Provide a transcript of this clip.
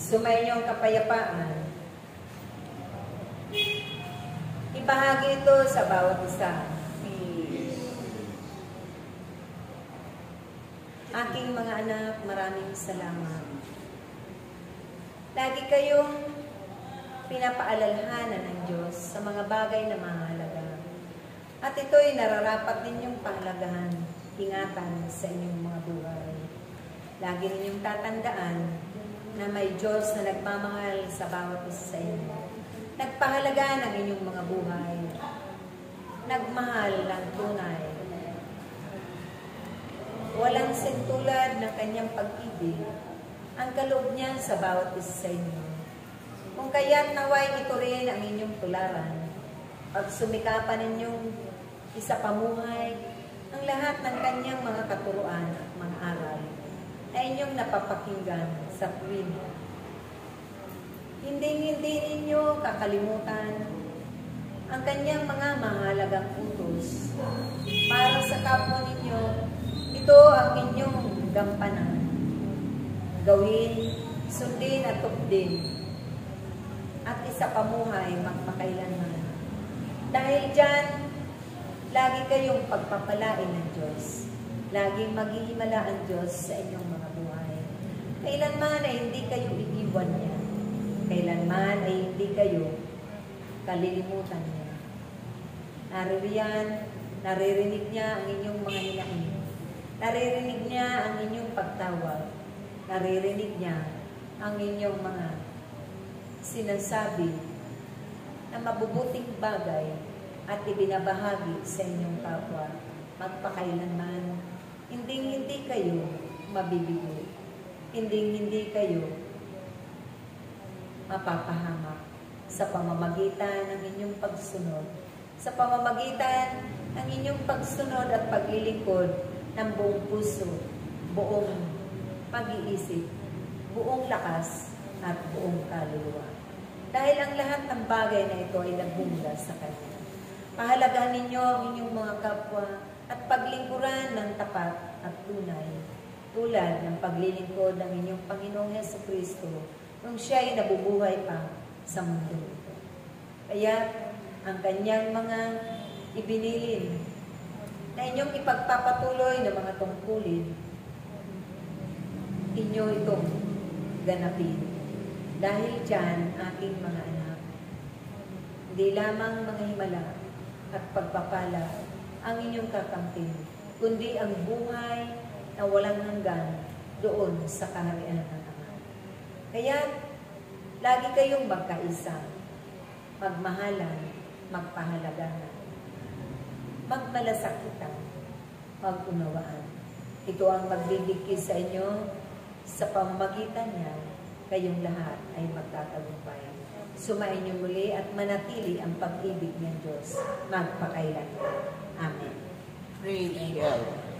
Sumayin ang kapayapaan. Ibahagi ito sa bawat isa. Aking mga anak, maraming salamat. Lagi kayong pinapaalalhanan ng Diyos sa mga bagay na mahalaga. At ito'y nararapat ninyong pahalagahan, ingatan sa inyong mga buhay. Lagi ninyong tatandaan na may Diyos na nagmamahal sa bawat isa sa inyo. Nagpahalaga ng inyong mga buhay. Nagmahal ng tunay. Walang sintulad ng kanyang pag-ibig ang kaloob niya sa bawat isa sa inyo. Kung kaya't naway ito rin ang inyong tularan, pag sumikapan ninyong isa pamuhay ang lahat ng kanyang mga katuruan at mga aral na inyong napapakinggan sa tuwin. Hindi ninyo kakalimutan ang kanyang mga mahalagang utos para sa kapwa ninyo. Ito ang inyong gampanan. Gawin, sundin at tupdin, at isa pamuhay magpakailanman. Dahil dyan, lagi kayong pagpapalain ng Diyos. Laging maghihimala ang Diyos sa inyong mga buhay. Kailanman ay hindi kayo iiwan niya. Kailanman ay hindi kayo kalilimutan niya. Naririnig niya ang inyong mga hinaing. Naririnig niya ang inyong pagtawag. Naririnig niya ang inyong mga sinasabi na mabubuting bagay at ibinabahagi sa inyong kapwa. Magpakailanman, hindi kayo mabibigo. Hindi kayo mapapahamak sa pamamagitan ng inyong pagsunod. Sa pamamagitan ng inyong pagsunod at paglilingkod ng buong puso, buong pag-iisip, buong lakas, at buong kaluluwa. Dahil ang lahat ng bagay na ito ay nagbunga sa Kanya. Pahalagahan ninyo ang inyong mga kapwa at paglingkuran ng tapat at tunay, tulad ng paglilingkod ng inyong Panginoong Jesucristo nung siya ay nabubuhay pa sa mundo ito. Kaya ang Kanyang mga ibinilin na inyong ipagpapatuloy ng mga tungkulin, inyo itong ganapin. Dahil dyan, aking mga anak, hindi lamang mga himala at pagpapala ang inyong kakamtin, kundi ang buhay na walang hanggan doon sa kaharian ng Ama. Kaya, lagi kayong magkaisa, magmahalan, magpahalagahan, magmalasakitan, mag-unawaan. Ito ang magbibigkis sa inyo, sa pamamagitan niya, kayong lahat ay magtatagumpay. Sumayin niyo muli at manatili ang pag-ibig ng Diyos magpakailanman. Amen. Praise God.